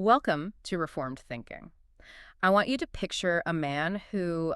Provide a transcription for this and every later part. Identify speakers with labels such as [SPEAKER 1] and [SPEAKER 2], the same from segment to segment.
[SPEAKER 1] Welcome to Reformed Thinking. I want you to picture a man who,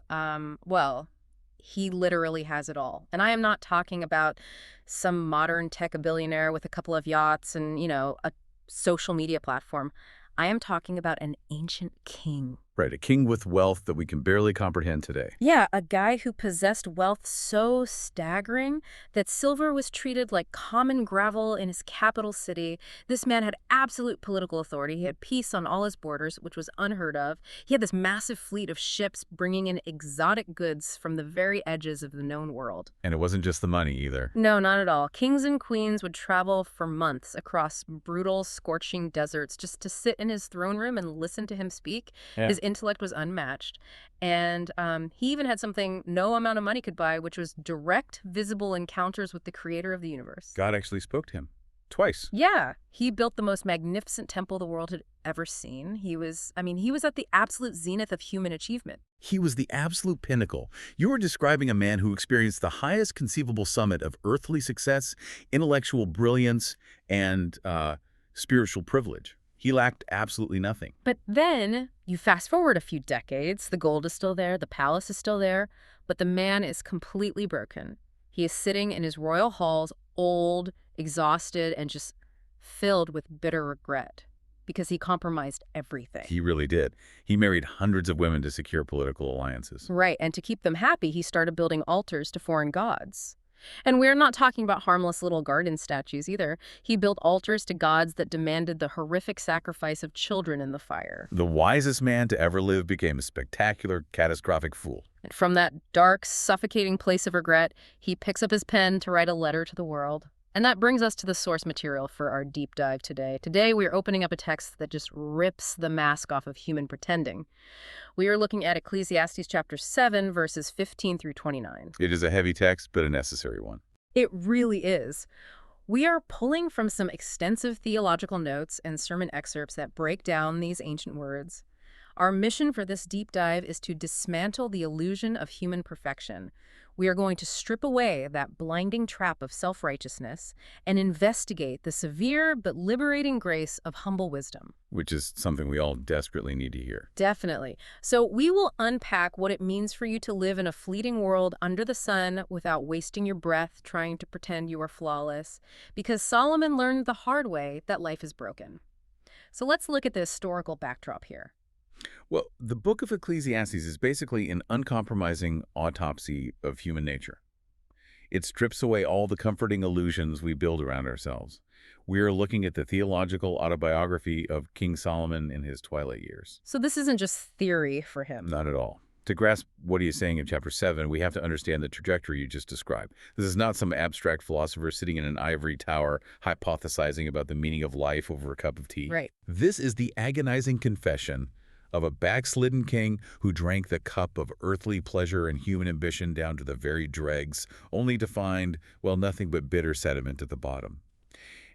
[SPEAKER 1] he literally has it all. And I am not talking about some modern tech billionaire with a couple of yachts and, a social media platform. I am talking about an ancient king.
[SPEAKER 2] Right, a king with wealth that we can barely comprehend today.
[SPEAKER 1] Yeah, a guy who possessed wealth so staggering that silver was treated like common gravel in his capital city. This man had absolute political authority. He had peace on all his borders, which was unheard of. He had this massive fleet of ships bringing in exotic goods from the very edges of the known world.
[SPEAKER 2] And it wasn't just the money either.
[SPEAKER 1] No, not at all. Kings and queens would travel for months across brutal, scorching deserts just to sit in his throne room and listen to him speak.
[SPEAKER 2] Yeah.
[SPEAKER 1] His intellect was unmatched. And he even had something no amount of money could buy, which was direct, visible encounters with the creator of the universe.
[SPEAKER 2] God actually spoke to him. Twice.
[SPEAKER 1] Yeah, he built the most magnificent temple the world had ever seen. He was at the absolute zenith of human achievement.
[SPEAKER 2] He was the absolute pinnacle. You were describing a man who experienced the highest conceivable summit of earthly success, intellectual brilliance, and spiritual privilege. He lacked absolutely nothing.
[SPEAKER 1] But then you fast forward a few decades, the gold is still there, the palace is still there, but the man is completely broken. He is sitting in his royal halls, old, exhausted, and just filled with bitter regret because he compromised everything.
[SPEAKER 2] He really did. He married hundreds of women to secure political alliances.
[SPEAKER 1] Right, and to keep them happy, he started building altars to foreign gods. And we're not talking about harmless little garden statues either. He built altars to gods that demanded the horrific sacrifice of children in the fire.
[SPEAKER 2] The wisest man to ever live became a spectacular, catastrophic fool.
[SPEAKER 1] And from that dark, suffocating place of regret, he picks up his pen to write a letter to the world. And that brings us to the source material for our deep dive today. Today, we're opening up a text that just rips the mask off of human pretending. We are looking at Ecclesiastes chapter 7, verses 15 through 29.
[SPEAKER 2] It is a heavy text, but a necessary one.
[SPEAKER 1] It really is. We are pulling from some extensive theological notes and sermon excerpts that break down these ancient words. Our mission for this deep dive is to dismantle the illusion of human perfection. We are going to strip away that blinding trap of self-righteousness and investigate the severe but liberating grace of humble wisdom.
[SPEAKER 2] Which is something we all desperately need to hear.
[SPEAKER 1] Definitely. So we will unpack what it means for you to live in a fleeting world under the sun without wasting your breath trying to pretend you are flawless, because Solomon learned the hard way that life is broken. So let's look at the historical backdrop here.
[SPEAKER 2] Well, the book of Ecclesiastes is basically an uncompromising autopsy of human nature. It strips away all the comforting illusions we build around ourselves. We are looking at the theological autobiography of King Solomon in his twilight years.
[SPEAKER 1] So this isn't just theory for him.
[SPEAKER 2] Not at all. To grasp what he is saying in chapter 7, we have to understand the trajectory you just described. This is not some abstract philosopher sitting in an ivory tower hypothesizing about the meaning of life over a cup of tea.
[SPEAKER 1] Right.
[SPEAKER 2] This is the agonizing confession of a backslidden king who drank the cup of earthly pleasure and human ambition down to the very dregs, only to find, well, nothing but bitter sediment at the bottom.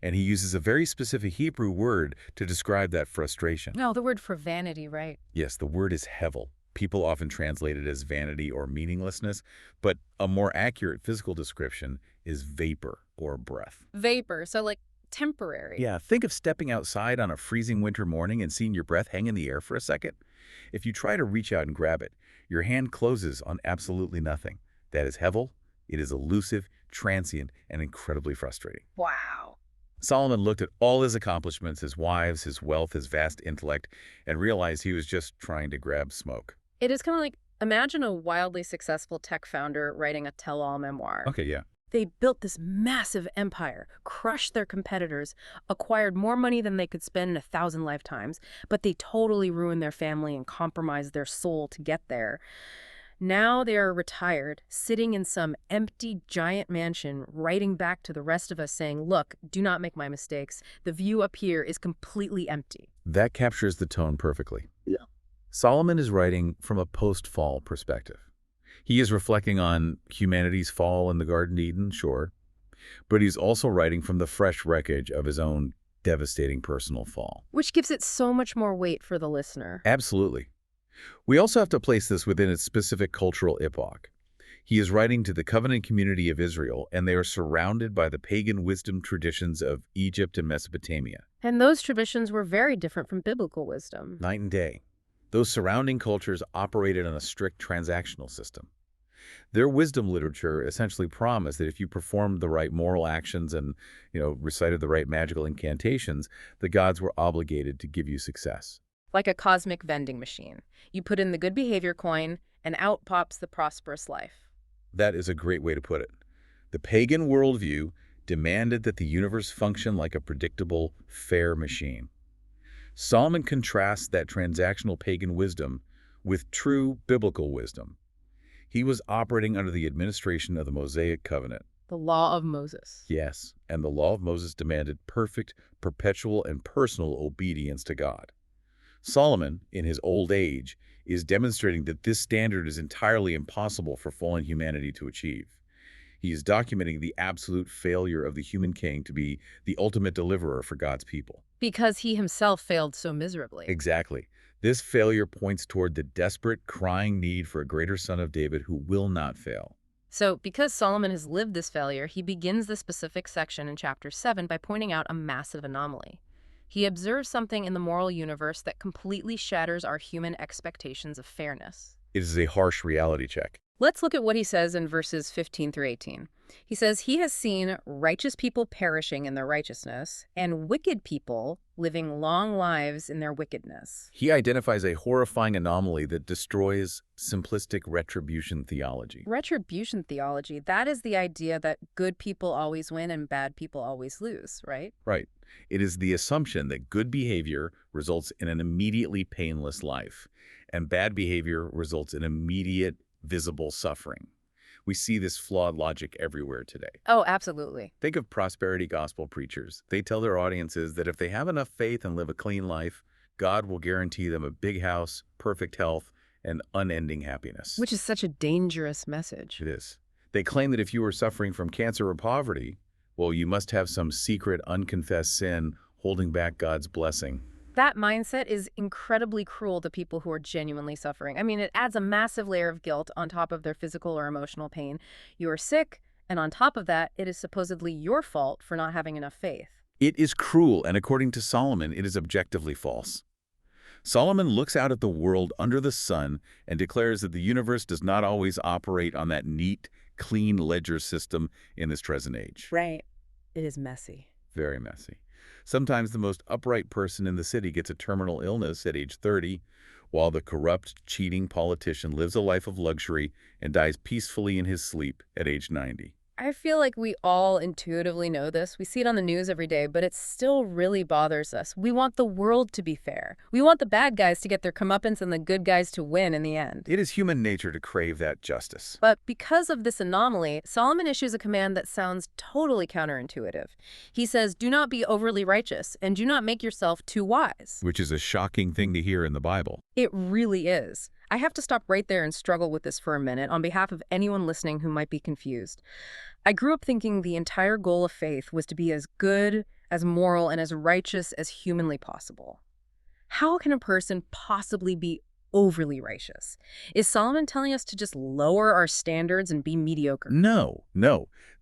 [SPEAKER 2] And he uses a very specific Hebrew word to describe that frustration.
[SPEAKER 1] No, the word for vanity, right?
[SPEAKER 2] Yes, the word is hevel. People often translate it as vanity or meaninglessness, but a more accurate physical description is vapor or breath.
[SPEAKER 1] Vapor, so like temporary.
[SPEAKER 2] Yeah, think of stepping outside on a freezing winter morning and seeing your breath hang in the air for a second. If you try to reach out and grab it, your hand closes on absolutely nothing. That is hevel. It is elusive, transient, and incredibly frustrating.
[SPEAKER 1] Wow.
[SPEAKER 2] Solomon looked at all his accomplishments, his wives, his wealth, his vast intellect, and realized he was just trying to grab smoke.
[SPEAKER 1] It is kind of like, imagine a wildly successful tech founder writing a tell-all memoir.
[SPEAKER 2] Okay, yeah.
[SPEAKER 1] They built this massive empire, crushed their competitors, acquired more money than they could spend in 1,000 lifetimes, but they totally ruined their family and compromised their soul to get there. Now they are retired, sitting in some empty giant mansion, writing back to the rest of us saying, look, do not make my mistakes. The view up here is completely empty.
[SPEAKER 2] That captures the tone perfectly.
[SPEAKER 1] Yeah.
[SPEAKER 2] Solomon is writing from a post-fall perspective. He is reflecting on humanity's fall in the Garden of Eden, sure, but he's also writing from the fresh wreckage of his own devastating personal fall.
[SPEAKER 1] Which gives it so much more weight for the listener.
[SPEAKER 2] Absolutely. We also have to place this within its specific cultural epoch. He is writing to the covenant community of Israel, and they are surrounded by the pagan wisdom traditions of Egypt and Mesopotamia.
[SPEAKER 1] And those traditions were very different from biblical wisdom.
[SPEAKER 2] Night and day. Those surrounding cultures operated on a strict transactional system. Their wisdom literature essentially promised that if you performed the right moral actions and, recited the right magical incantations, the gods were obligated to give you success.
[SPEAKER 1] Like a cosmic vending machine. You put in the good behavior coin, and out pops the prosperous life.
[SPEAKER 2] That is a great way to put it. The pagan worldview demanded that the universe function like a predictable, fair machine. Solomon contrasts that transactional pagan wisdom with true biblical wisdom. He was operating under the administration of the Mosaic covenant.
[SPEAKER 1] The law of Moses.
[SPEAKER 2] Yes, and the law of Moses demanded perfect, perpetual, and personal obedience to God. Solomon, in his old age, is demonstrating that this standard is entirely impossible for fallen humanity to achieve. He is documenting the absolute failure of the human king to be the ultimate deliverer for God's people.
[SPEAKER 1] Because he himself failed so miserably.
[SPEAKER 2] Exactly. This failure points toward the desperate, crying need for a greater son of David who will not fail.
[SPEAKER 1] So, because Solomon has lived this failure, he begins the specific section in chapter 7 by pointing out a massive anomaly. He observes something in the moral universe that completely shatters our human expectations of fairness.
[SPEAKER 2] It is a harsh reality check.
[SPEAKER 1] Let's look at what he says in verses 15 through 18. He says, he has seen righteous people perishing in their righteousness and wicked people living long lives in their wickedness.
[SPEAKER 2] He identifies a horrifying anomaly that destroys simplistic retribution theology.
[SPEAKER 1] Retribution theology, that is the idea that good people always win and bad people always lose, right?
[SPEAKER 2] Right. It is the assumption that good behavior results in an immediately painless life, and bad behavior results in immediate, visible suffering. We see this flawed logic everywhere today.
[SPEAKER 1] Oh, absolutely.
[SPEAKER 2] Think of prosperity gospel preachers. They tell their audiences that if they have enough faith and live a clean life, God will guarantee them a big house, perfect health, and unending happiness.
[SPEAKER 1] Which is such a dangerous message.
[SPEAKER 2] It is. They claim that if you are suffering from cancer or poverty, well, you must have some secret, unconfessed sin holding back God's blessing.
[SPEAKER 1] That mindset is incredibly cruel to people who are genuinely suffering. I mean, it adds a massive layer of guilt on top of their physical or emotional pain. You are sick, and on top of that, it is supposedly your fault for not having enough faith.
[SPEAKER 2] It is cruel, and according to Solomon, it is objectively false. Solomon looks out at the world under the sun and declares that the universe does not always operate on that neat, clean ledger system in this present age.
[SPEAKER 1] Right. It is messy.
[SPEAKER 2] Very messy. Sometimes the most upright person in the city gets a terminal illness at age 30, while the corrupt, cheating politician lives a life of luxury and dies peacefully in his sleep at age 90.
[SPEAKER 1] I feel like we all intuitively know this. We see it on the news every day, but it still really bothers us. We want the world to be fair. We want the bad guys to get their comeuppance and the good guys to win in the end.
[SPEAKER 2] It is human nature to crave that justice.
[SPEAKER 1] But because of this anomaly, Solomon issues a command that sounds totally counterintuitive. He says, do not be overly righteous and do not make yourself too wise.
[SPEAKER 2] Which is a shocking thing to hear in the Bible.
[SPEAKER 1] It really is. I have to stop right there and struggle with this for a minute on behalf of anyone listening who might be confused. I grew up thinking the entire goal of faith was to be as good, as moral, and as righteous as humanly possible. How can a person possibly be overly righteous? Is Solomon telling us to just lower our standards and be mediocre?
[SPEAKER 2] No.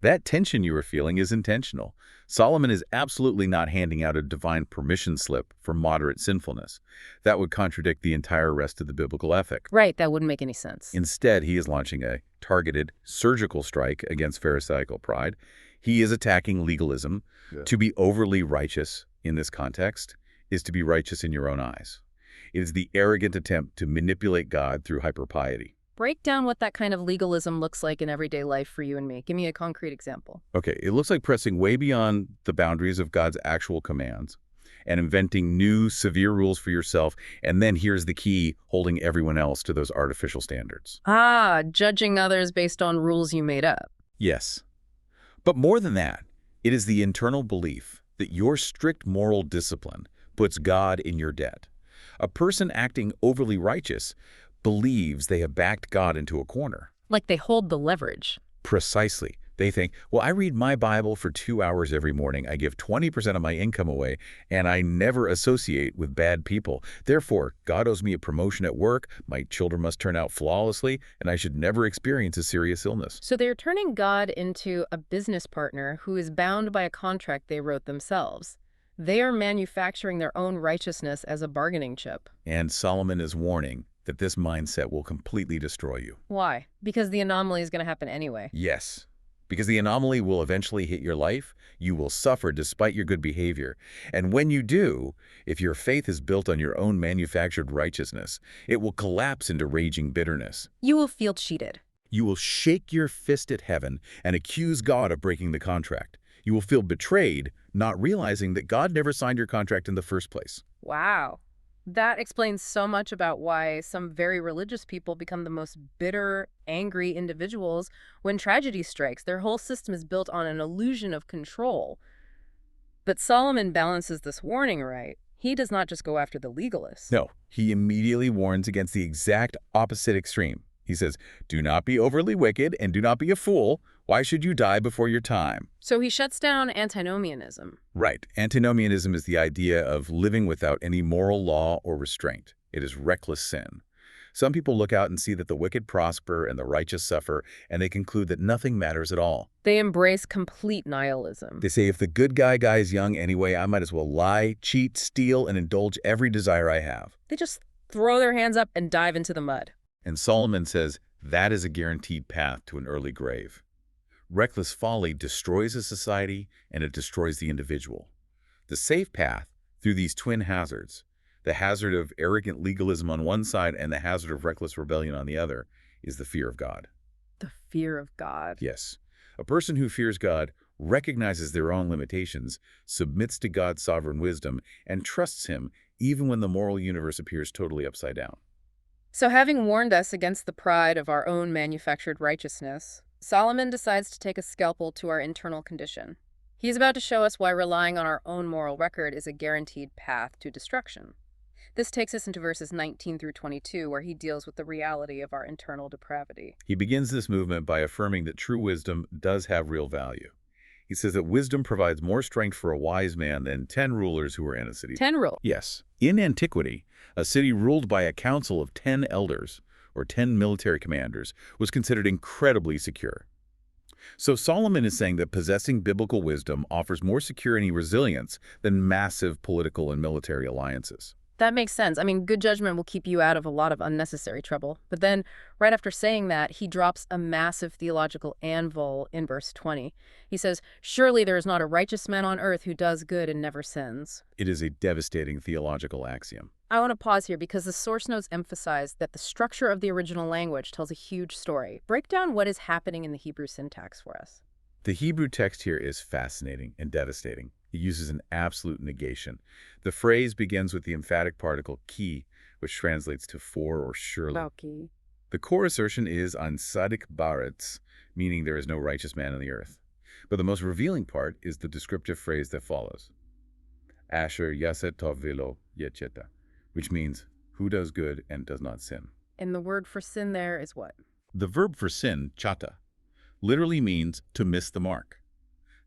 [SPEAKER 2] That tension you are feeling is intentional. Solomon is absolutely not handing out a divine permission slip for moderate sinfulness. That would contradict the entire rest of the biblical ethic.
[SPEAKER 1] Right, that wouldn't make any sense.
[SPEAKER 2] Instead, he is launching a targeted, surgical strike against Pharisaical pride. He is attacking legalism. Yeah. To be overly righteous in this context is to be righteous in your own eyes. It is the arrogant attempt to manipulate God through hyperpiety.
[SPEAKER 1] Break down what that kind of legalism looks like in everyday life for you and me. Give me a concrete example.
[SPEAKER 2] Okay, it looks like pressing way beyond the boundaries of God's actual commands and inventing new, severe rules for yourself, and then here's the key, holding everyone else to those artificial standards.
[SPEAKER 1] Judging others based on rules you made up.
[SPEAKER 2] Yes. But more than that, it is the internal belief that your strict moral discipline puts God in your debt. A person acting overly righteous believes they have backed God into a corner.
[SPEAKER 1] Like they hold the leverage.
[SPEAKER 2] Precisely. They think, well, I read my Bible for 2 hours every morning. I give 20% of my income away, and I never associate with bad people. Therefore, God owes me a promotion at work, my children must turn out flawlessly, and I should never experience a serious illness.
[SPEAKER 1] So they're turning God into a business partner who is bound by a contract they wrote themselves. They are manufacturing their own righteousness as a bargaining chip.
[SPEAKER 2] And Solomon is warning that this mindset will completely destroy you.
[SPEAKER 1] Why? Because the anomaly is going to happen anyway.
[SPEAKER 2] Yes, because the anomaly will eventually hit your life. You will suffer despite your good behavior. And when you do, if your faith is built on your own manufactured righteousness, it will collapse into raging bitterness.
[SPEAKER 1] You will feel cheated.
[SPEAKER 2] You will shake your fist at heaven and accuse God of breaking the contract. You will feel betrayed, not realizing that God never signed your contract in the first place.
[SPEAKER 1] Wow. That explains so much about why some very religious people become the most bitter, angry individuals when tragedy strikes. Their whole system is built on an illusion of control. But Solomon balances this warning right. He does not just go after the legalists.
[SPEAKER 2] No, he immediately warns against the exact opposite extreme. He says, do not be overly wicked and do not be a fool. Why should you die before your time?
[SPEAKER 1] So he shuts down antinomianism.
[SPEAKER 2] Right. Antinomianism is the idea of living without any moral law or restraint. It is reckless sin. Some people look out and see that the wicked prosper and the righteous suffer, and they conclude that nothing matters at all.
[SPEAKER 1] They embrace complete nihilism.
[SPEAKER 2] They say, if the good guy is young anyway, I might as well lie, cheat, steal, and indulge every desire I have.
[SPEAKER 1] They just throw their hands up and dive into the mud.
[SPEAKER 2] And Solomon says that is a guaranteed path to an early grave. Reckless folly destroys a society and it destroys the individual. The safe path through these twin hazards, the hazard of arrogant legalism on one side and the hazard of reckless rebellion on the other, is the fear of God.
[SPEAKER 1] The fear of God.
[SPEAKER 2] Yes. A person who fears God recognizes their own limitations, submits to God's sovereign wisdom, and trusts him even when the moral universe appears totally upside down.
[SPEAKER 1] So having warned us against the pride of our own manufactured righteousness, Solomon decides to take a scalpel to our internal condition. He's about to show us why relying on our own moral record is a guaranteed path to destruction. This takes us into verses 19 through 22, where he deals with the reality of our internal depravity.
[SPEAKER 2] He begins this movement by affirming that true wisdom does have real value. He says that wisdom provides more strength for a wise man than 10 rulers who were in a city.
[SPEAKER 1] 10 rules.
[SPEAKER 2] Yes. In antiquity, a city ruled by a council of 10 elders, or 10 military commanders, was considered incredibly secure. So Solomon is saying that possessing biblical wisdom offers more security and resilience than massive political and military alliances.
[SPEAKER 1] That makes sense. I mean, good judgment will keep you out of a lot of unnecessary trouble. But then, right after saying that, he drops a massive theological anvil in verse 20. He says, surely there is not a righteous man on earth who does good and never sins.
[SPEAKER 2] It is a devastating theological axiom.
[SPEAKER 1] I want to pause here because the source notes emphasize that the structure of the original language tells a huge story. Break down what is happening in the Hebrew syntax for us.
[SPEAKER 2] The Hebrew text here is fascinating and devastating. It uses an absolute negation. The phrase begins with the emphatic particle ki, which translates to for or surely.
[SPEAKER 1] Balki.
[SPEAKER 2] The core assertion is an sadik baretz, meaning there is no righteous man on the earth. But the most revealing part is the descriptive phrase that follows. Asher yaset tov velo yecheta, which means who does good and does not sin.
[SPEAKER 1] And the word for sin there is what?
[SPEAKER 2] The verb for sin, chata, literally means to miss the mark.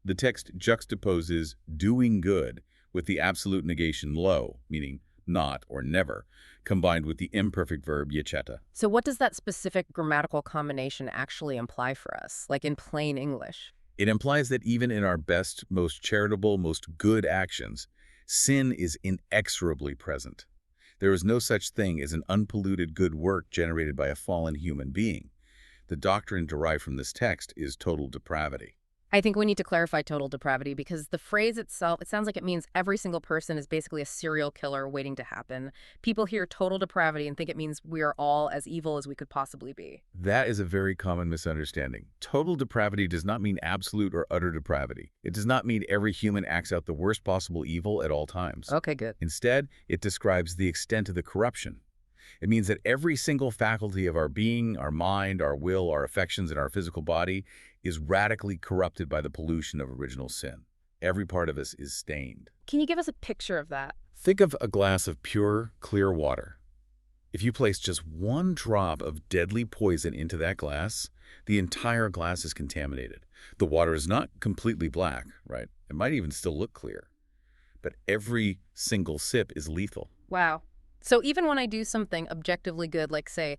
[SPEAKER 2] The text juxtaposes doing good with the absolute negation lo, meaning not or never, combined with the imperfect verb yecheta.
[SPEAKER 1] So what does that specific grammatical combination actually imply for us, like in plain English?
[SPEAKER 2] It implies that even in our best, most charitable, most good actions, sin is inexorably present. There is no such thing as an unpolluted good work generated by a fallen human being. The doctrine derived from this text is total depravity.
[SPEAKER 1] I think we need to clarify total depravity because the phrase itself, it sounds like it means every single person is basically a serial killer waiting to happen. People hear total depravity and think it means we are all as evil as we could possibly be.
[SPEAKER 2] That is a very common misunderstanding. Total depravity does not mean absolute or utter depravity. It does not mean every human acts out the worst possible evil at all times.
[SPEAKER 1] Okay, good.
[SPEAKER 2] Instead, it describes the extent of the corruption. It means that every single faculty of our being, our mind, our will, our affections, and our physical body is radically corrupted by the pollution of original sin. Every part of us is stained.
[SPEAKER 1] Can you give us a picture of that?
[SPEAKER 2] Think of a glass of pure, clear water. If you place just one drop of deadly poison into that glass, the entire glass is contaminated. The water is not completely black, right? It might even still look clear. But every single sip is lethal.
[SPEAKER 1] Wow. So even when I do something objectively good, like, say,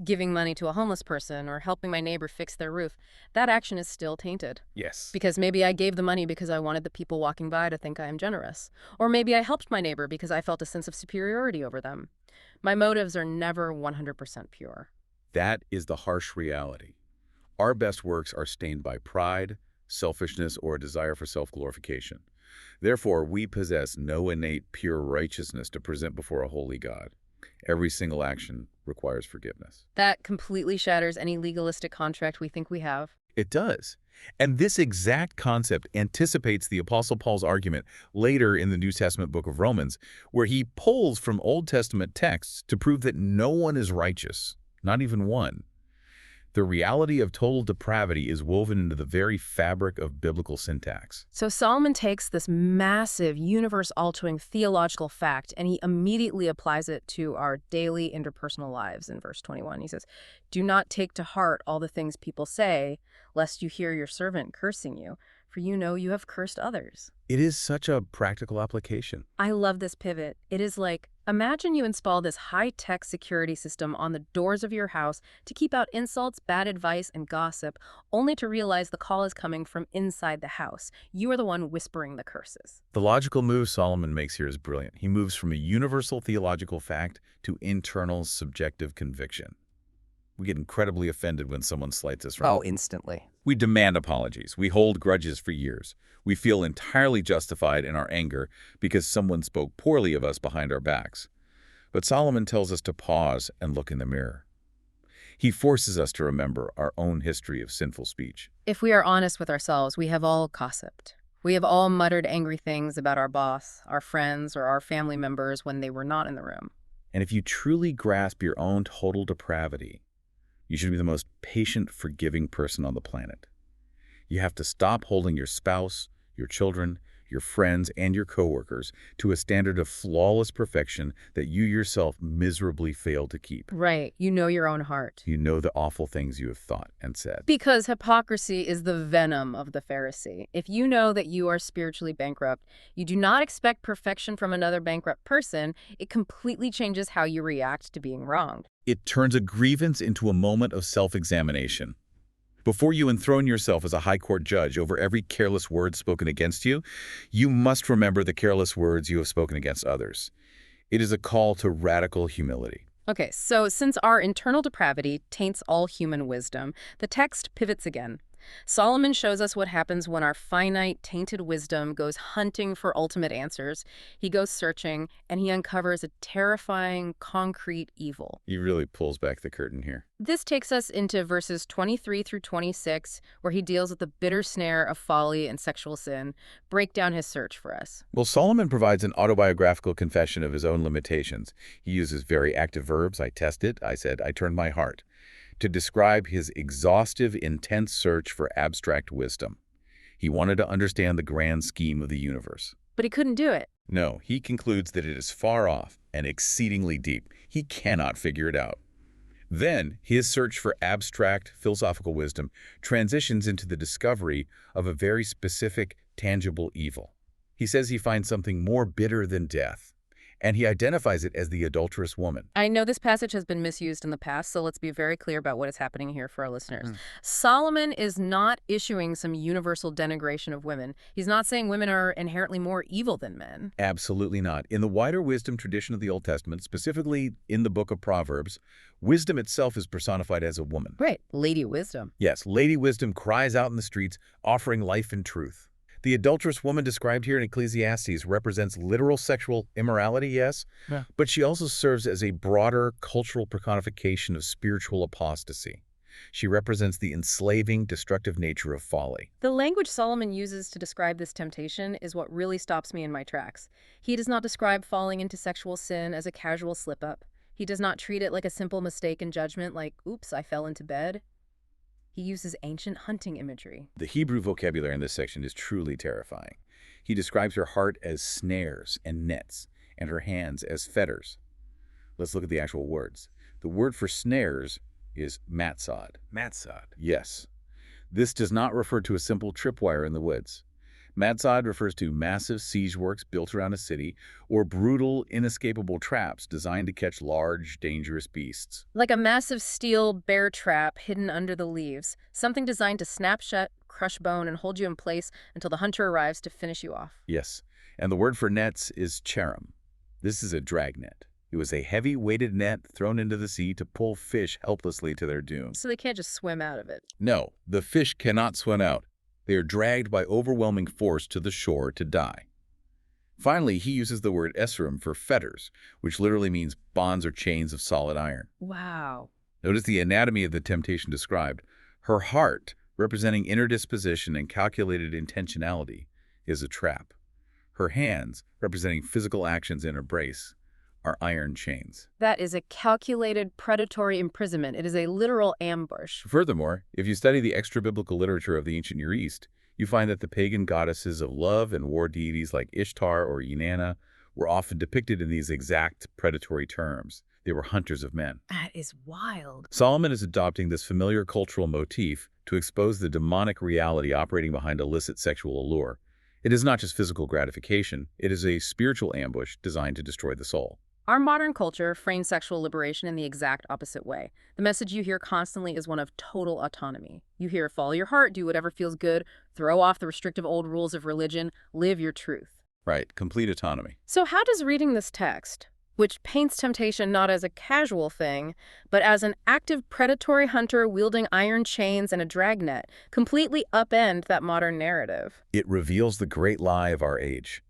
[SPEAKER 1] giving money to a homeless person or helping my neighbor fix their roof, that action is still tainted.
[SPEAKER 2] Yes.
[SPEAKER 1] Because maybe I gave the money because I wanted the people walking by to think I am generous. Or maybe I helped my neighbor because I felt a sense of superiority over them. My motives are never 100% pure.
[SPEAKER 2] That is the harsh reality. Our best works are stained by pride, selfishness, or a desire for self-glorification. Therefore, we possess no innate pure righteousness to present before a holy God. Every single action requires forgiveness.
[SPEAKER 1] That completely shatters any legalistic contract we think we have.
[SPEAKER 2] It does. And this exact concept anticipates the Apostle Paul's argument later in the New Testament book of Romans, where he pulls from Old Testament texts to prove that no one is righteous, not even one. The reality of total depravity is woven into the very fabric of biblical syntax.
[SPEAKER 1] So Solomon takes this massive, universe-altering theological fact and he immediately applies it to our daily interpersonal lives in verse 21. He says, "Do not take to heart all the things people say, lest you hear your servant cursing you, for you know you have cursed others."
[SPEAKER 2] It is such a practical application.
[SPEAKER 1] I love this pivot. It is like, imagine you install this high-tech security system on the doors of your house to keep out insults, bad advice, and gossip, only to realize the call is coming from inside the house. You are the one whispering the curses.
[SPEAKER 2] The logical move Solomon makes here is brilliant. He moves from a universal theological fact to internal subjective conviction. We get incredibly offended when someone slights us wrong.
[SPEAKER 1] Oh, instantly.
[SPEAKER 2] We demand apologies. We hold grudges for years. We feel entirely justified in our anger because someone spoke poorly of us behind our backs. But Solomon tells us to pause and look in the mirror. He forces us to remember our own history of sinful speech.
[SPEAKER 1] If we are honest with ourselves, we have all gossiped. We have all muttered angry things about our boss, our friends, or our family members when they were not in the room.
[SPEAKER 2] And if you truly grasp your own total depravity, you should be the most patient, forgiving person on the planet. You have to stop holding your spouse, your children, your friends, and your coworkers to a standard of flawless perfection that you yourself miserably fail to keep.
[SPEAKER 1] Right. You know your own heart.
[SPEAKER 2] You know the awful things you have thought and said.
[SPEAKER 1] Because hypocrisy is the venom of the Pharisee. If you know that you are spiritually bankrupt, you do not expect perfection from another bankrupt person. It completely changes how you react to being wronged.
[SPEAKER 2] It turns a grievance into a moment of self-examination. Before you enthrone yourself as a high court judge over every careless word spoken against you, you must remember the careless words you have spoken against others. It is a call to radical humility.
[SPEAKER 1] Okay, so since our internal depravity taints all human wisdom, the text pivots again. Solomon shows us what happens when our finite, tainted wisdom goes hunting for ultimate answers. He goes searching, and he uncovers a terrifying, concrete evil.
[SPEAKER 2] He really pulls back the curtain here.
[SPEAKER 1] This takes us into verses 23 through 26, where he deals with the bitter snare of folly and sexual sin. Break down his search for us.
[SPEAKER 2] Well, Solomon provides an autobiographical confession of his own limitations. He uses very active verbs. I tested, I said, I turned my heart, to describe his exhaustive, intense search for abstract wisdom. He wanted to understand the grand scheme of the universe.
[SPEAKER 1] But he couldn't do it.
[SPEAKER 2] No, he concludes that it is far off and exceedingly deep. He cannot figure it out. Then, his search for abstract, philosophical wisdom transitions into the discovery of a very specific, tangible evil. He says he finds something more bitter than death, and he identifies it as the adulterous woman.
[SPEAKER 1] I know this passage has been misused in the past, so let's be very clear about what is happening here for our listeners. Solomon is not issuing some universal denigration of women. He's not saying women are inherently more evil than men.
[SPEAKER 2] Absolutely not. In the wider wisdom tradition of the Old Testament, specifically in the book of Proverbs, wisdom itself is personified as a woman.
[SPEAKER 1] Right, Lady Wisdom.
[SPEAKER 2] Yes, Lady Wisdom cries out in the streets, offering life and truth. The adulterous woman described here in Ecclesiastes represents literal sexual immorality, yes, but she also serves as a broader cultural personification of spiritual apostasy. She represents the enslaving, destructive nature of folly.
[SPEAKER 1] The language Solomon uses to describe this temptation is what really stops me in my tracks. He does not describe falling into sexual sin as a casual slip-up. He does not treat it like a simple mistake in judgment, like, oops, I fell into bed. He uses ancient hunting imagery.
[SPEAKER 2] The Hebrew vocabulary in this section is truly terrifying. He describes her heart as snares and nets, and her hands as fetters. Let's look at the actual words. The word for snares is matsad.
[SPEAKER 3] Matsad.
[SPEAKER 2] Yes. This does not refer to a simple tripwire in the woods. Matsad refers to massive siege works built around a city or brutal, inescapable traps designed to catch large, dangerous beasts.
[SPEAKER 1] Like a massive steel bear trap hidden under the leaves, something designed to snap shut, crush bone, and hold you in place until the hunter arrives to finish you off.
[SPEAKER 2] Yes, and the word for nets is charum. This is a dragnet. It was a heavy, weighted net thrown into the sea to pull fish helplessly to their doom.
[SPEAKER 1] So they can't just swim out of it.
[SPEAKER 2] No, the fish cannot swim out. They are dragged by overwhelming force to the shore to die. Finally, he uses the word esrim for fetters, which literally means bonds or chains of solid iron.
[SPEAKER 1] Wow.
[SPEAKER 2] Notice the anatomy of the temptation described. Her heart, representing inner disposition and calculated intentionality, is a trap. Her hands, representing physical actions in embrace, are iron chains.
[SPEAKER 1] That is a calculated predatory imprisonment. It is a literal ambush.
[SPEAKER 2] Furthermore, if you study the extra-biblical literature of the ancient Near East, you find that the pagan goddesses of love and war deities like Ishtar or Inanna were often depicted in these exact predatory terms. They were hunters of men.
[SPEAKER 1] That is wild.
[SPEAKER 2] Solomon is adopting this familiar cultural motif to expose the demonic reality operating behind illicit sexual allure. It is not just physical gratification, it is a spiritual ambush designed to destroy the soul.
[SPEAKER 1] Our modern culture frames sexual liberation in the exact opposite way. The message you hear constantly is one of total autonomy. You hear, follow your heart, do whatever feels good, throw off the restrictive old rules of religion, live your truth.
[SPEAKER 2] Right, complete autonomy.
[SPEAKER 1] So how does reading this text, which paints temptation not as a casual thing, but as an active predatory hunter wielding iron chains and a dragnet, completely upend that modern narrative?
[SPEAKER 2] It reveals the great lie of our age.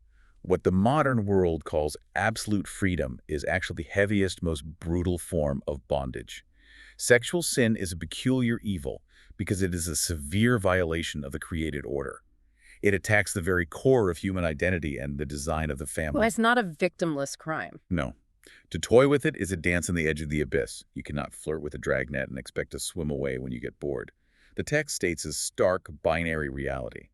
[SPEAKER 2] What the modern world calls absolute freedom is actually the heaviest, most brutal form of bondage. Sexual sin is a peculiar evil because it is a severe violation of the created order. It attacks the very core of human identity and the design of the family.
[SPEAKER 1] Well, it's not a victimless crime.
[SPEAKER 2] No. To toy with it is a dance on the edge of the abyss. You cannot flirt with a dragnet and expect to swim away when you get bored. The text states a stark binary reality.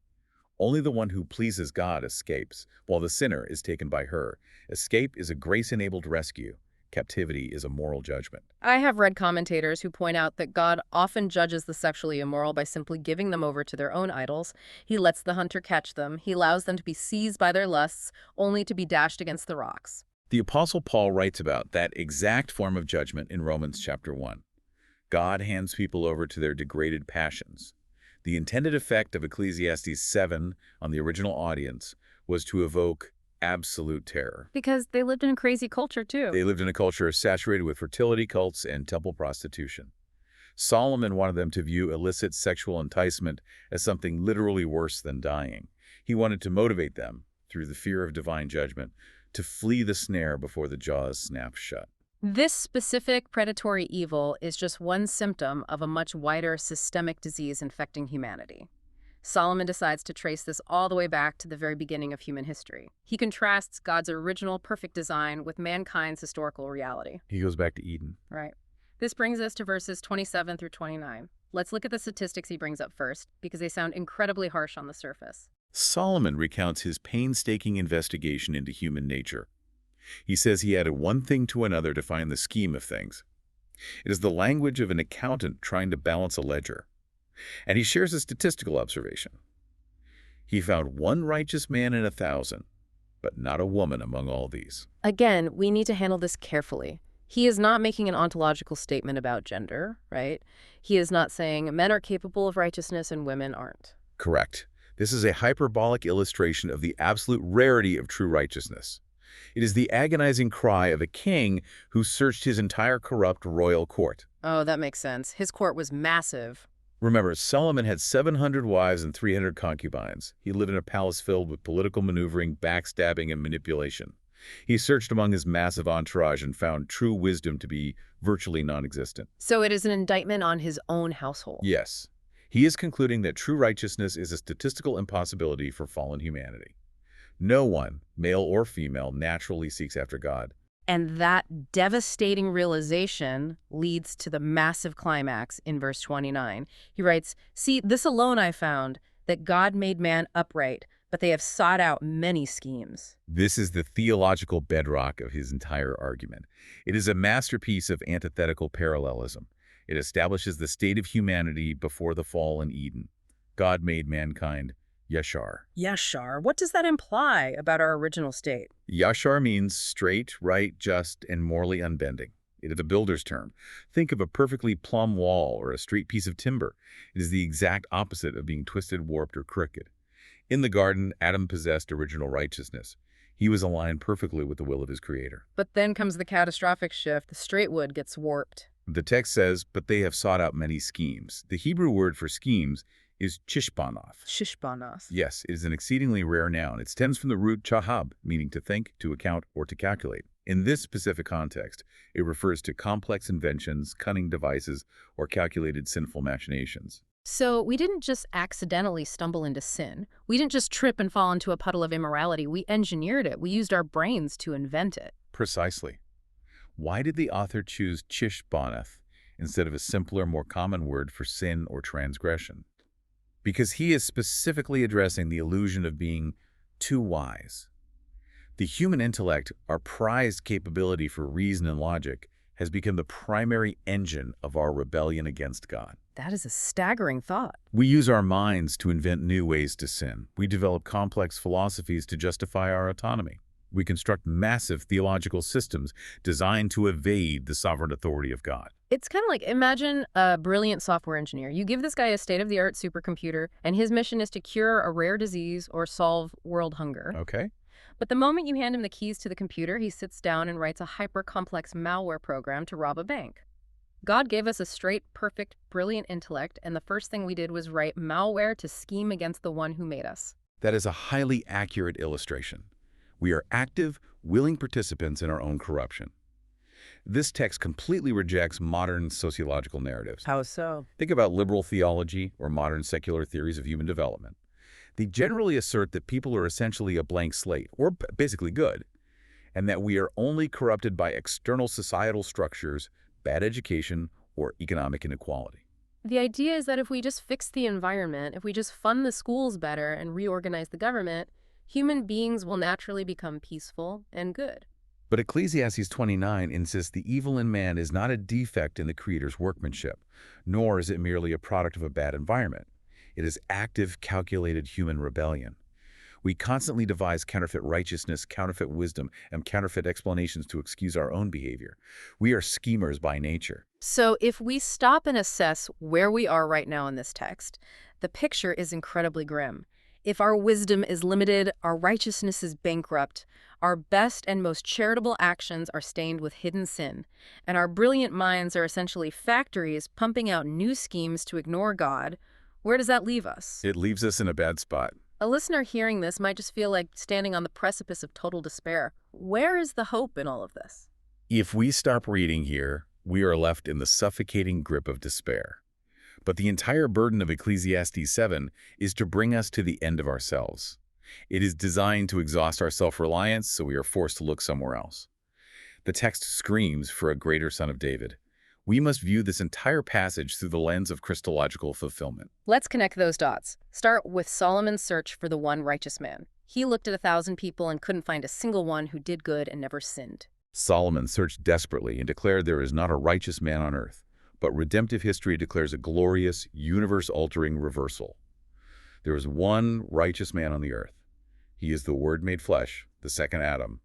[SPEAKER 2] Only the one who pleases God escapes, while the sinner is taken by her. Escape is a grace-enabled rescue. Captivity is a moral judgment.
[SPEAKER 1] I have read commentators who point out that God often judges the sexually immoral by simply giving them over to their own idols. He lets the hunter catch them. He allows them to be seized by their lusts, only to be dashed against the rocks.
[SPEAKER 2] The Apostle Paul writes about that exact form of judgment in Romans chapter 1. God hands people over to their degraded passions. The intended effect of Ecclesiastes 7 on the original audience was to evoke absolute terror.
[SPEAKER 1] Because they lived in a crazy culture, too.
[SPEAKER 2] They lived in a culture saturated with fertility cults and temple prostitution. Solomon wanted them to view illicit sexual enticement as something literally worse than dying. He wanted to motivate them, through the fear of divine judgment, to flee the snare before the jaws snap shut.
[SPEAKER 1] This specific predatory evil is just one symptom of a much wider systemic disease infecting humanity. Solomon decides to trace this all the way back to the very beginning of human history. He contrasts God's original perfect design with mankind's historical reality.
[SPEAKER 2] He goes back to Eden.
[SPEAKER 1] Right. This brings us to verses 27 through 29. Let's look at the statistics he brings up first, because they sound incredibly harsh on the surface.
[SPEAKER 2] Solomon recounts his painstaking investigation into human nature. He says he added one thing to another to find the scheme of things. It is the language of an accountant trying to balance a ledger. And he shares a statistical observation. He found one righteous man in 1,000, but not a woman among all these.
[SPEAKER 1] Again, we need to handle this carefully. He is not making an ontological statement about gender, right? He is not saying men are capable of righteousness and women aren't.
[SPEAKER 2] Correct. This is a hyperbolic illustration of the absolute rarity of true righteousness. It is the agonizing cry of a king who searched his entire corrupt royal court.
[SPEAKER 1] Oh, that makes sense. His court was massive.
[SPEAKER 2] Remember, Solomon had 700 wives and 300 concubines. He lived in a palace filled with political maneuvering, backstabbing, and manipulation. He searched among his massive entourage and found true wisdom to be virtually non-existent.
[SPEAKER 1] So it is an indictment on his own household.
[SPEAKER 2] Yes. He is concluding that true righteousness is a statistical impossibility for fallen humanity. No one, male or female, naturally seeks after God.
[SPEAKER 1] And that devastating realization leads to the massive climax in verse 29. He writes, "See, this alone I found, that God made man upright, but they have sought out many schemes.
[SPEAKER 2] This is the theological bedrock of his entire argument. It is a masterpiece of antithetical parallelism. It establishes the state of humanity before the fall in Eden. God made mankind yashar.
[SPEAKER 1] Yashar, what does that imply about our original state?
[SPEAKER 2] Yashar means straight, right, just, and morally unbending. It is a builder's term. Think of a perfectly plumb wall or a straight piece of timber. It is the exact opposite of being twisted, warped, or crooked. In the garden, Adam possessed original righteousness. He was aligned perfectly with the will of his creator.
[SPEAKER 1] But then comes the catastrophic shift. The straight wood gets warped.
[SPEAKER 2] The text says, but they have sought out many schemes. The Hebrew word for schemes is chishbanoth.
[SPEAKER 1] Shishbanoth.
[SPEAKER 2] Yes, it is an exceedingly rare noun. It stems from the root chahab, meaning to think, to account, or to calculate. In this specific context, it refers to complex inventions, cunning devices, or calculated sinful machinations.
[SPEAKER 1] So we didn't just accidentally stumble into sin. We didn't just trip and fall into a puddle of immorality. We engineered it. We used our brains to invent it.
[SPEAKER 2] Precisely. Why did the author choose chishbanoth instead of a simpler, more common word for sin or transgression? Because he is specifically addressing the illusion of being too wise. The human intellect, our prized capability for reason and logic, has become the primary engine of our rebellion against God.
[SPEAKER 1] That is a staggering thought.
[SPEAKER 2] We use our minds to invent new ways to sin. We develop complex philosophies to justify our autonomy. We construct massive theological systems designed to evade the sovereign authority of God.
[SPEAKER 1] It's kind of like, imagine a brilliant software engineer. You give this guy a state-of-the-art supercomputer, and his mission is to cure a rare disease or solve world hunger.
[SPEAKER 2] Okay?
[SPEAKER 1] But the moment you hand him the keys to the computer, he sits down and writes a hyper-complex malware program to rob a bank. God gave us a straight, perfect, brilliant intellect, and the first thing we did was write malware to scheme against the one who made us.
[SPEAKER 2] That is a highly accurate illustration. We are active, willing participants in our own corruption. This text completely rejects modern sociological narratives.
[SPEAKER 1] How so?
[SPEAKER 2] Think about liberal theology or modern secular theories of human development. They generally assert that people are essentially a blank slate, or basically good, and that we are only corrupted by external societal structures, bad education, or economic inequality.
[SPEAKER 1] The idea is that if we just fix the environment, if we just fund the schools better and reorganize the government, human beings will naturally become peaceful and good.
[SPEAKER 2] But Ecclesiastes 29 insists the evil in man is not a defect in the Creator's workmanship, nor is it merely a product of a bad environment. It is active, calculated human rebellion. We constantly devise counterfeit righteousness, counterfeit wisdom, and counterfeit explanations to excuse our own behavior. We are schemers by nature.
[SPEAKER 1] So if we stop and assess where we are right now in this text, the picture is incredibly grim. If our wisdom is limited, our righteousness is bankrupt, our best and most charitable actions are stained with hidden sin, and our brilliant minds are essentially factories pumping out new schemes to ignore God, where does that leave us?
[SPEAKER 2] It leaves us in a bad spot.
[SPEAKER 1] A listener hearing this might just feel like standing on the precipice of total despair. Where is the hope in all of this?
[SPEAKER 2] If we stop reading here, we are left in the suffocating grip of despair. But the entire burden of Ecclesiastes 7 is to bring us to the end of ourselves. It is designed to exhaust our self-reliance, so we are forced to look somewhere else. The text screams for a greater Son of David. We must view this entire passage through the lens of Christological fulfillment.
[SPEAKER 1] Let's connect those dots. Start with Solomon's search for the one righteous man. He looked at 1,000 people and couldn't find a single one who did good and never sinned.
[SPEAKER 2] Solomon searched desperately and declared there is not a righteous man on earth. But redemptive history declares a glorious, universe-altering reversal. There is one righteous man on the earth. He is the Word made flesh, the second Adam,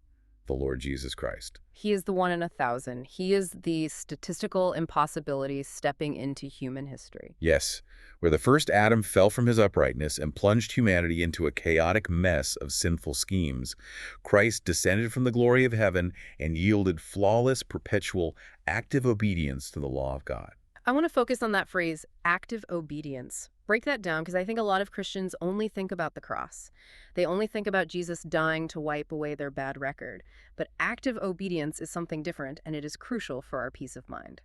[SPEAKER 2] the Lord Jesus Christ.
[SPEAKER 1] He is the one in 1,000. He is the statistical impossibility stepping into human history.
[SPEAKER 2] Yes, where the first Adam fell from his uprightness and plunged humanity into a chaotic mess of sinful schemes, Christ descended from the glory of heaven and yielded flawless, perpetual, active obedience to the law of God.
[SPEAKER 1] I want to focus on that phrase, active obedience. Break that down, because I think a lot of Christians only think about the cross. They only think about Jesus dying to wipe away their bad record. But active obedience is something different, and it is crucial for our peace of mind.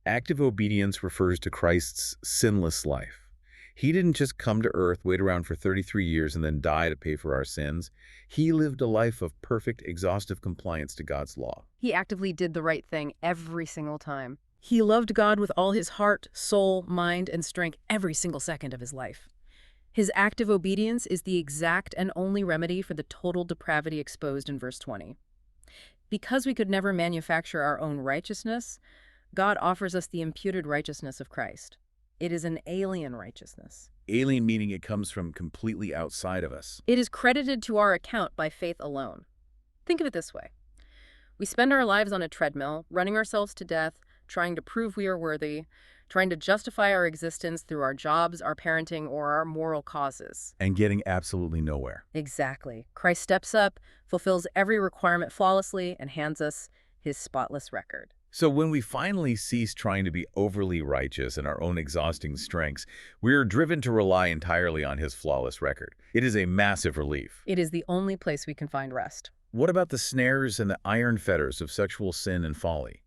[SPEAKER 2] Active obedience refers to Christ's sinless life. He didn't just come to earth, wait around for 33 years, and then die to pay for our sins. He lived a life of perfect, exhaustive compliance to God's law.
[SPEAKER 1] He actively did the right thing every single time. He loved God with all his heart, soul, mind, and strength every single second of his life. His active obedience is the exact and only remedy for the total depravity exposed in verse 20. Because we could never manufacture our own righteousness, God offers us the imputed righteousness of Christ. It is an alien righteousness.
[SPEAKER 2] Alien meaning it comes from completely outside of us.
[SPEAKER 1] It is credited to our account by faith alone. Think of it this way. We spend our lives on a treadmill, running ourselves to death, trying to prove we are worthy, trying to justify our existence through our jobs, our parenting, or our moral causes.
[SPEAKER 2] And getting absolutely nowhere.
[SPEAKER 1] Exactly. Christ steps up, fulfills every requirement flawlessly, and hands us his spotless record.
[SPEAKER 2] So when we finally cease trying to be overly righteous in our own exhausting strengths, we are driven to rely entirely on his flawless record. It is a massive relief.
[SPEAKER 1] It is the only place we can find rest.
[SPEAKER 2] What about the snares and the iron fetters of sexual sin and folly?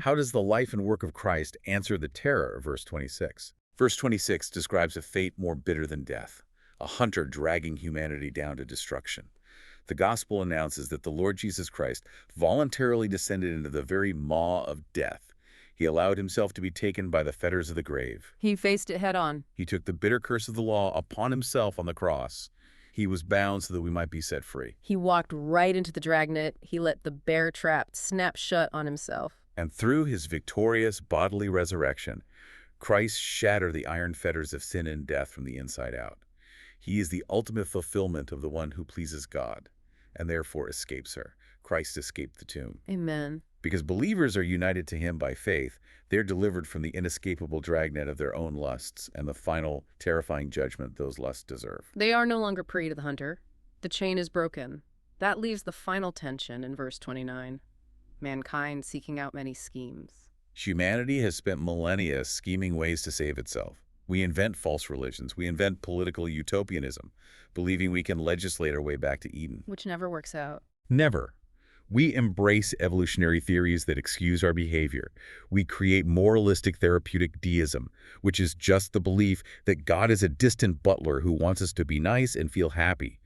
[SPEAKER 2] How does the life and work of Christ answer the terror of verse 26? Verse 26 describes a fate more bitter than death, a hunter dragging humanity down to destruction. The gospel announces that the Lord Jesus Christ voluntarily descended into the very maw of death. He allowed himself to be taken by the fetters of the grave.
[SPEAKER 1] He faced it head on.
[SPEAKER 2] He took the bitter curse of the law upon himself on the cross. He was bound so that we might be set free.
[SPEAKER 1] He walked right into the dragnet. He let the bear trap snap shut on himself.
[SPEAKER 2] And through his victorious bodily resurrection, Christ shattered the iron fetters of sin and death from the inside out. He is the ultimate fulfillment of the one who pleases God, and therefore escapes her. Christ escaped the tomb.
[SPEAKER 1] Amen.
[SPEAKER 2] Because believers are united to him by faith, they're delivered from the inescapable dragnet of their own lusts and the final, terrifying judgment those lusts deserve.
[SPEAKER 1] They are no longer prey to the hunter. The chain is broken. That leaves the final tension in verse 29. Mankind seeking out many schemes.
[SPEAKER 2] Humanity has spent millennia scheming ways to save itself. We invent false religions. We invent political utopianism, believing we can legislate our way back to Eden.
[SPEAKER 1] Which never works out.
[SPEAKER 2] Never. We embrace evolutionary theories that excuse our behavior. We create moralistic therapeutic deism, which is just the belief that God is a distant butler who wants us to be nice and feel happy.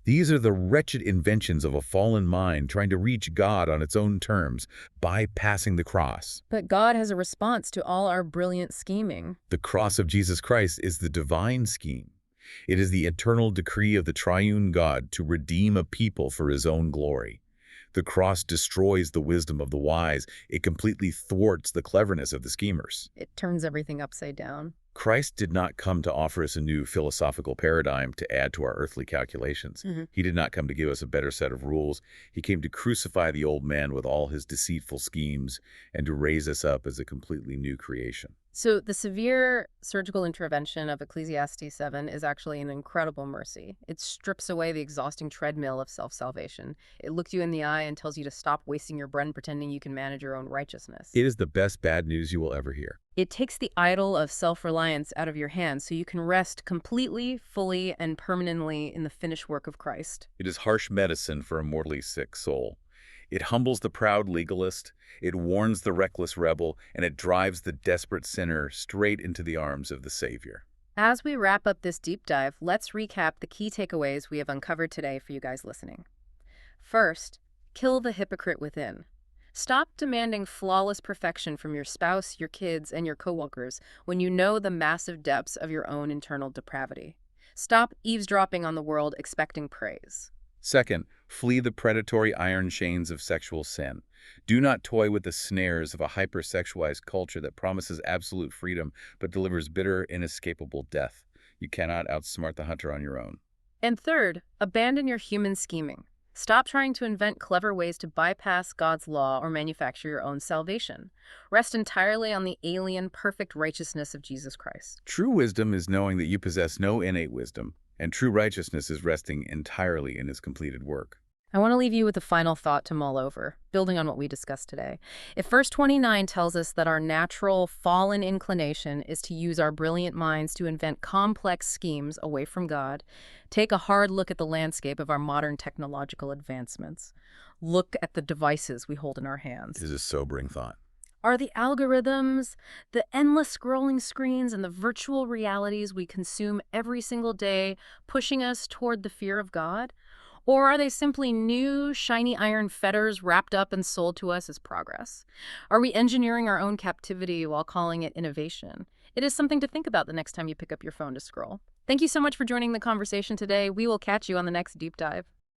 [SPEAKER 2] These are the wretched inventions of a fallen mind trying to reach God on its own terms, bypassing the cross.
[SPEAKER 1] But God has a response to all our brilliant scheming.
[SPEAKER 2] The cross of Jesus Christ is the divine scheme. It is the eternal decree of the triune God to redeem a people for his own glory. The cross destroys the wisdom of the wise. It completely thwarts the cleverness of the schemers.
[SPEAKER 1] It turns everything upside down.
[SPEAKER 2] Christ did not come to offer us a new philosophical paradigm to add to our earthly calculations. He did not come to give us a better set of rules. He came to crucify the old man with all his deceitful schemes and to raise us up as a completely new creation.
[SPEAKER 1] So the severe surgical intervention of Ecclesiastes 7 is actually an incredible mercy. It strips away the exhausting treadmill of self-salvation. It looks you in the eye and tells you to stop wasting your breath pretending you can manage your own righteousness.
[SPEAKER 2] It is the best bad news you will ever hear.
[SPEAKER 1] It takes the idol of self-reliance out of your hands so you can rest completely, fully, and permanently in the finished work of Christ.
[SPEAKER 2] It is harsh medicine for a mortally sick soul. It humbles the proud legalist, it warns the reckless rebel, and it drives the desperate sinner straight into the arms of the Savior.
[SPEAKER 1] As we wrap up this deep dive, let's recap the key takeaways we have uncovered today for you guys listening. First, kill the hypocrite within. Stop demanding flawless perfection from your spouse, your kids, and your coworkers when you know the massive depths of your own internal depravity. Stop eavesdropping on the world expecting praise.
[SPEAKER 2] Second, flee the predatory iron chains of sexual sin. Do not toy with the snares of a hypersexualized culture that promises absolute freedom but delivers bitter, inescapable death. You cannot outsmart the hunter on your own.
[SPEAKER 1] And third, abandon your human scheming. Stop trying to invent clever ways to bypass God's law or manufacture your own salvation. Rest entirely on the alien, perfect righteousness of Jesus Christ.
[SPEAKER 2] True wisdom is knowing that you possess no innate wisdom, and true righteousness is resting entirely in his completed work.
[SPEAKER 1] I want to leave you with a final thought to mull over, building on what we discussed today. If verse 29 tells us that our natural, fallen inclination is to use our brilliant minds to invent complex schemes away from God, take a hard look at the landscape of our modern technological advancements. Look at the devices we hold in our hands.
[SPEAKER 2] It is a sobering thought.
[SPEAKER 1] Are the algorithms, the endless scrolling screens, and the virtual realities we consume every single day pushing us toward the fear of God? Or are they simply new, shiny iron fetters wrapped up and sold to us as progress? Are we engineering our own captivity while calling it innovation? It is something to think about the next time you pick up your phone to scroll. Thank you so much for joining the conversation today. We will catch you on the next deep dive.